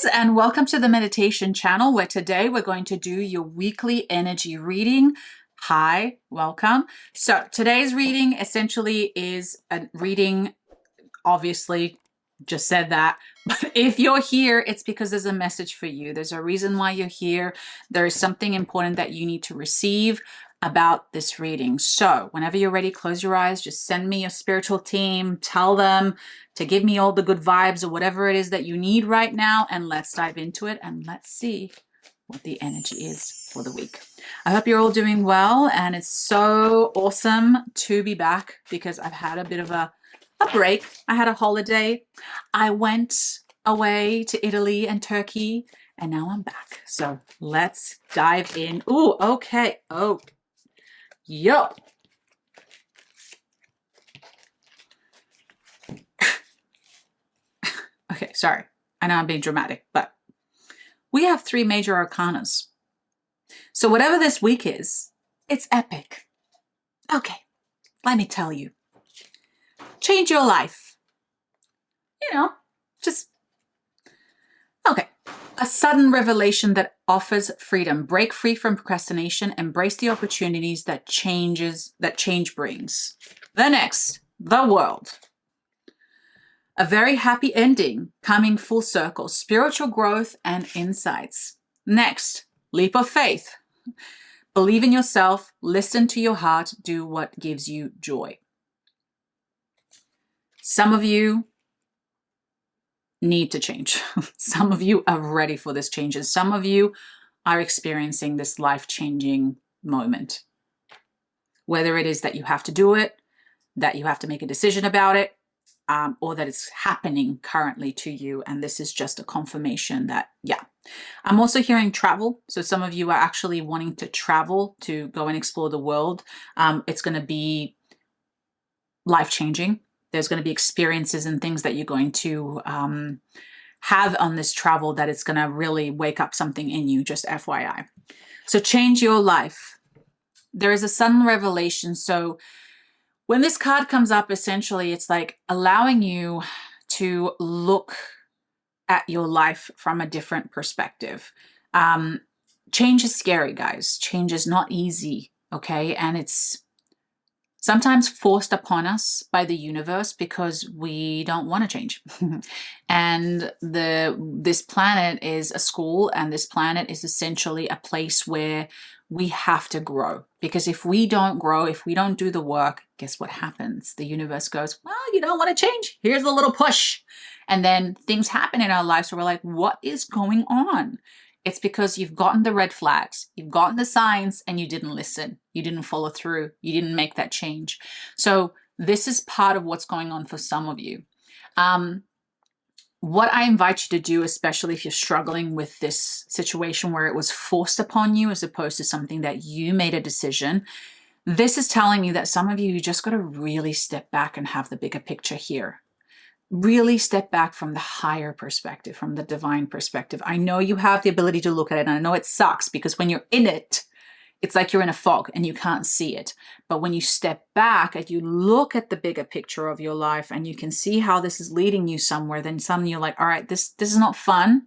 guys, and welcome to the meditation channel where today we're going to do your weekly energy reading. Hi, welcome. So today's reading essentially is a reading, obviously just said that, but if you're here, it's because there's a message for you. There's a reason why you're here. There is something important that you need to receive about this reading. So whenever you're ready, close your eyes, just send me your spiritual team, tell them to give me all the good vibes or whatever it is that you need right now, and let's dive into it and let's see what the energy is for the week. I hope you're all doing well, and it's so awesome to be back because I've had a bit of a break. I had a holiday. I went away to Italy and Turkey, and now I'm back. So let's dive in. Ooh, okay. Oh, yo. Okay, sorry. I know I'm being dramatic, but we have 3 major arcanas. So whatever this week is, it's epic. Okay, let me tell you. Change your life. Just, okay. A sudden revelation that offers freedom. Break free from procrastination. Embrace the opportunities that change brings. The next, the world. A very happy ending, coming full circle. Spiritual growth and insights. Next, leap of faith. Believe in yourself. Listen to your heart. Do what gives you joy. Some of you need to change. Some of you are ready for this change, and some of you are experiencing this life-changing moment. Whether it is that you have to do it, that you have to make a decision about it, or that it's happening currently to you, and this is just a confirmation that, yeah. I'm also hearing travel. So some of you are actually wanting to travel to go and explore the world. It's going to be life-changing. There's going to be experiences and things that you're going to have on this travel that it's going to really wake up something in you, just FYI. So change your life. There is a sudden revelation. So when this card comes up, essentially, it's like allowing you to look at your life from a different perspective. Change is scary, guys. Change is not easy, okay? And it's sometimes forced upon us by the universe because we don't want to change. And this planet is a school, and this planet is essentially a place where we have to grow. Because if we don't grow, if we don't do the work, guess what happens? The universe goes, well, you don't want to change. Here's a little push. And then things happen in our lives where we're like, what is going on? It's because you've gotten the red flags, you've gotten the signs, and you didn't listen. You didn't follow through. You didn't make that change. So this is part of what's going on for some of you. What I invite you to do, especially if you're struggling with this situation where it was forced upon you as opposed to something that you made a decision, this is telling me that some of you just got to really step back and have the bigger picture here. Really step back from the higher perspective, from the divine perspective. I know you have the ability to look at it, and I know it sucks because when you're in it, it's like you're in a fog and you can't see it. But when you step back and you look at the bigger picture of your life and you can see how this is leading you somewhere, then suddenly you're like, all right, this is not fun,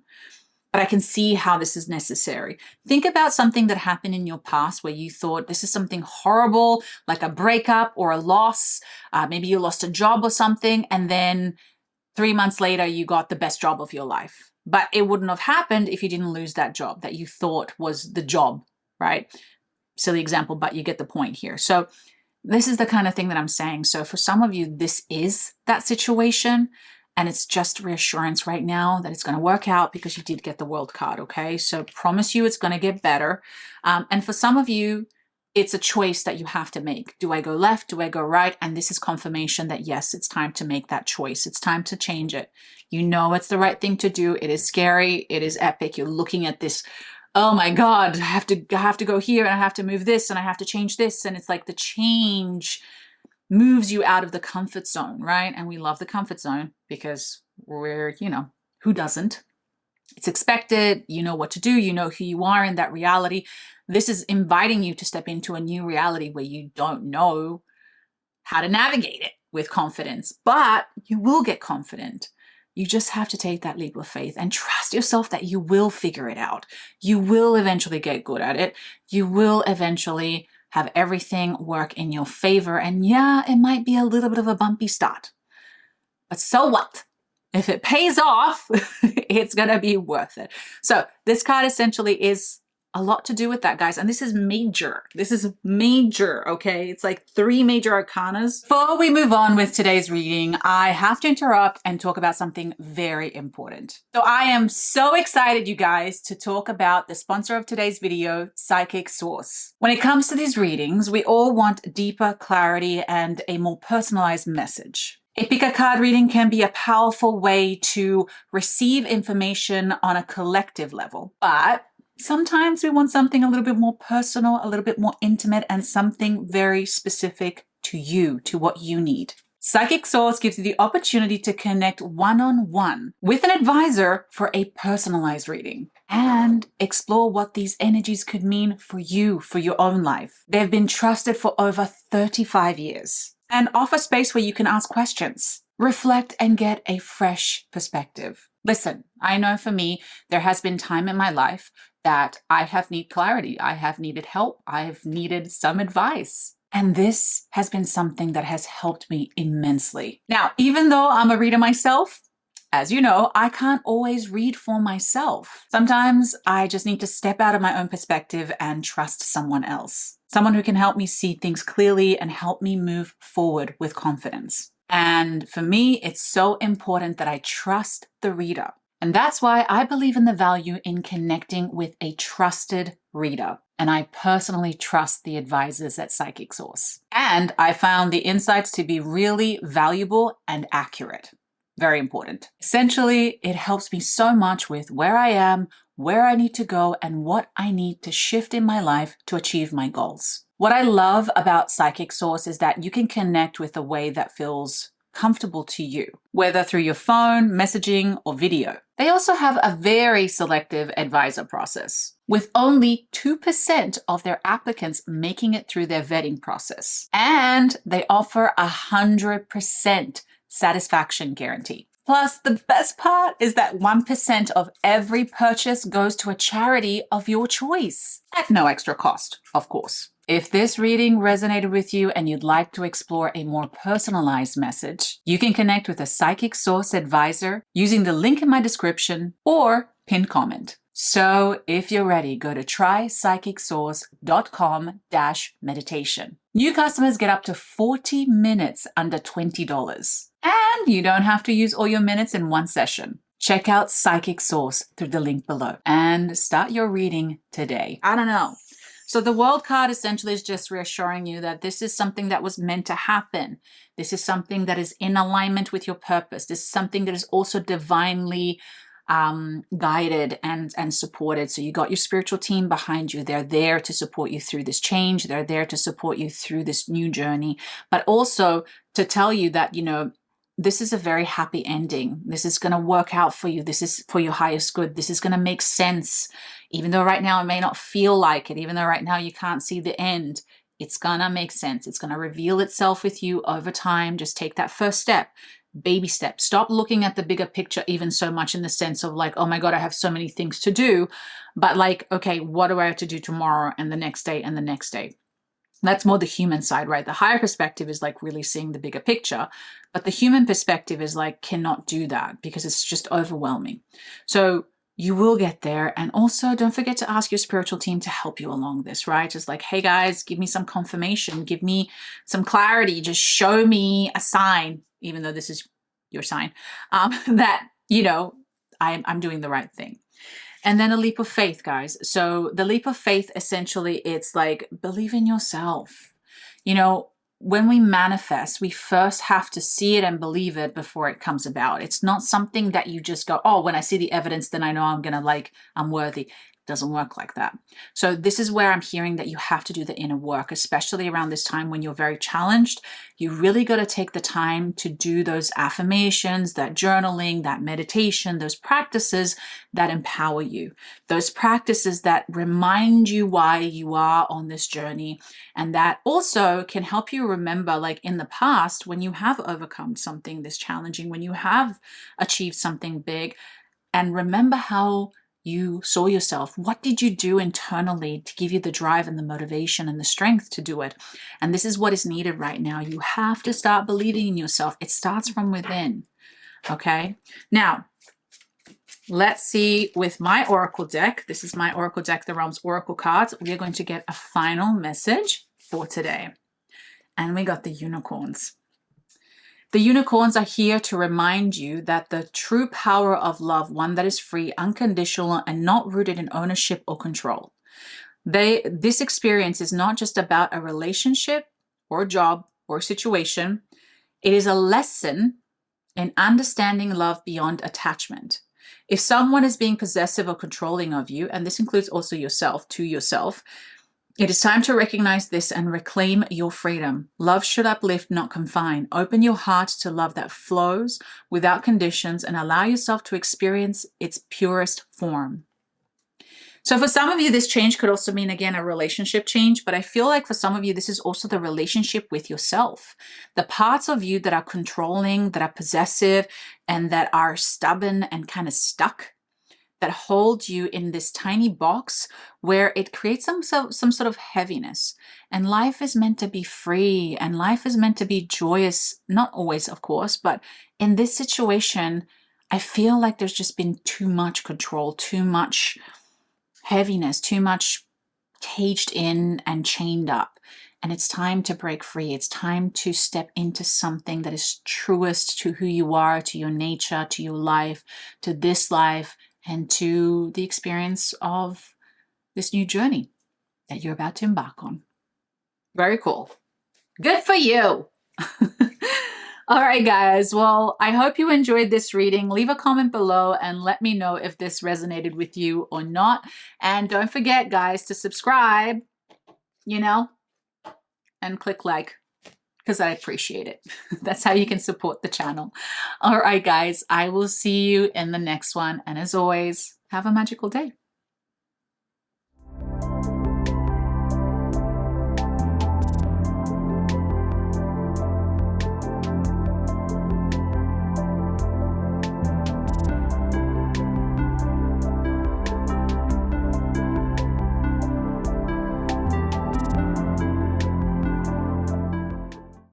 but I can see how this is necessary. Think about something that happened in your past where you thought this is something horrible, like a breakup or a loss. Maybe you lost a job or something, and then 3 months later, you got the best job of your life. But it wouldn't have happened if you didn't lose that job that you thought was the job, right? Silly example, but you get the point here. So this is the kind of thing that I'm saying. So for some of you, this is that situation, and it's just reassurance right now that it's going to work out because you did get the world card, okay? So promise you it's going to get better. And for some of you, it's a choice that you have to make. Do I go left? Do I go right? And this is confirmation that yes, it's time to make that choice. It's time to change it. You know it's the right thing to do. It is scary. It is epic. You're looking at this, oh my God, I have to go here, and I have to move this, and I have to change this. And it's like the change moves you out of the comfort zone, right? And we love the comfort zone because we're, who doesn't? It's expected. You know what to do. You know who you are in that reality. This is inviting you to step into a new reality where you don't know how to navigate it with confidence, but you will get confident. You just have to take that leap of faith and trust yourself that you will figure it out. You will eventually get good at it. You will eventually have everything work in your favor. And yeah, it might be a little bit of a bumpy start. But so what? If it pays off, it's going to be worth it. So this card essentially is a lot to do with that, guys. And this is major. This is major, okay? It's like 3 major arcanas. Before we move on with today's reading, I have to interrupt and talk about something very important. So I am so excited, you guys, to talk about the sponsor of today's video, Psychic Source. When it comes to these readings, we all want deeper clarity and a more personalized message. A pick a card reading can be a powerful way to receive information on a collective level, but sometimes we want something a little bit more personal, a little bit more intimate, and something very specific to you, to what you need. Psychic Source gives you the opportunity to connect one-on-one with an advisor for a personalized reading and explore what these energies could mean for you, for your own life. They've been trusted for over 35 years and offer space where you can ask questions, reflect, and get a fresh perspective. Listen, I know for me, there has been time in my life that I have needed clarity. I have needed help. I have needed some advice. And this has been something that has helped me immensely. Now, even though I'm a reader myself, as you know, I can't always read for myself. Sometimes I just need to step out of my own perspective and trust someone else. Someone who can help me see things clearly and help me move forward with confidence. And for me, it's so important that I trust the reader. And that's why I believe in the value in connecting with a trusted reader. And I personally trust the advisors at Psychic Source. And I found the insights to be really valuable and accurate. Very important. Essentially, it helps me so much with where I am, where I need to go, and what I need to shift in my life to achieve my goals. What I love about Psychic Source is that you can connect with a way that feels comfortable to you, whether through your phone, messaging, or video. They also have a very selective advisor process, with only 2% of their applicants making it through their vetting process. And they offer 100% satisfaction guarantee. Plus, the best part is that 1% of every purchase goes to a charity of your choice, at no extra cost, of course. If this reading resonated with you and you'd like to explore a more personalized message, you can connect with a Psychic Source advisor using the link in my description or pinned comment. So if you're ready, go to trypsychicsource.com/meditation. New customers get up to 40 minutes under $20. And you don't have to use all your minutes in one session. Check out Psychic Source through the link below and start your reading today. I don't know. So the World card essentially is just reassuring you that this is something that was meant to happen. This is something that is in alignment with your purpose. This is something that is also divinely guided and supported. So you got your spiritual team behind you. They're there to support you through this change. They're there to support you through this new journey, but also to tell you that, you know, this is a very happy ending. This is going to work out for you. This is for your highest good. This is going to make sense. Even though right now it may not feel like it, even though right now you can't see the end, it's going to make sense. It's going to reveal itself with you over time. Just take that first step, baby step. Stop looking at the bigger picture even so much in the sense of like, oh my God, I have so many things to do. But like, okay, what do I have to do tomorrow and the next day and the next day? That's more the human side, right? The higher perspective is like really seeing the bigger picture. But the human perspective is like, cannot do that because it's just overwhelming. So you will get there. And also don't forget to ask your spiritual team to help you along this, right? Just like, hey guys, give me some confirmation, give me some clarity, just show me a sign, even though this is your sign, that, you know, I'm doing the right thing. And then a leap of faith, guys. So the leap of faith, essentially, it's like, believe in yourself. You know, when we manifest, we first have to see it and believe it before it comes about. It's not something that you just go, oh, when I see the evidence, then I know I'm worthy. Doesn't work like that. So this is where I'm hearing that you have to do the inner work, especially around this time when you're very challenged. You really got to take the time to do those affirmations, that journaling, that meditation, those practices that empower you, those practices that remind you why you are on this journey, and that also can help you remember, like in the past, when you have overcome something this challenging, when you have achieved something big, and remember how you saw yourself. What did you do internally to give you the drive and the motivation and the strength to do it? And this is what is needed right now. You have to start believing in yourself. It starts from within. Okay. Now, let's see with my Oracle deck. This is my Oracle deck, the Realms Oracle cards. We are going to get a final message for today. And we got the unicorns. The unicorns are here to remind you that the true power of love, one that is free, unconditional, and not rooted in ownership or control. This experience is not just about a relationship or a job or a situation. It is a lesson in understanding love beyond attachment. If someone is being possessive or controlling of you, and this includes also yourself, it is time to recognize this and reclaim your freedom. Love should uplift, not confine. Open your heart to love that flows without conditions and allow yourself to experience its purest form. So for some of you, this change could also mean, again, a relationship change, but I feel like for some of you, this is also the relationship with yourself. The parts of you that are controlling, that are possessive, and that are stubborn and kind of stuck, that hold you in this tiny box where it creates some sort of heaviness. And life is meant to be free, and life is meant to be joyous. Not always, of course, but in this situation, I feel like there's just been too much control, too much heaviness, too much caged in and chained up. And it's time to break free. It's time to step into something that is truest to who you are, to your nature, to your life, to this life, and to the experience of this new journey that you're about to embark on. Very cool. Good for you. All right, guys. Well, I hope you enjoyed this reading. Leave a comment below and let me know if this resonated with you or not. And don't forget, guys, to subscribe, and click like, because I appreciate it. That's how you can support the channel. All right, guys, I will see you in the next one. And as always, have a magical day.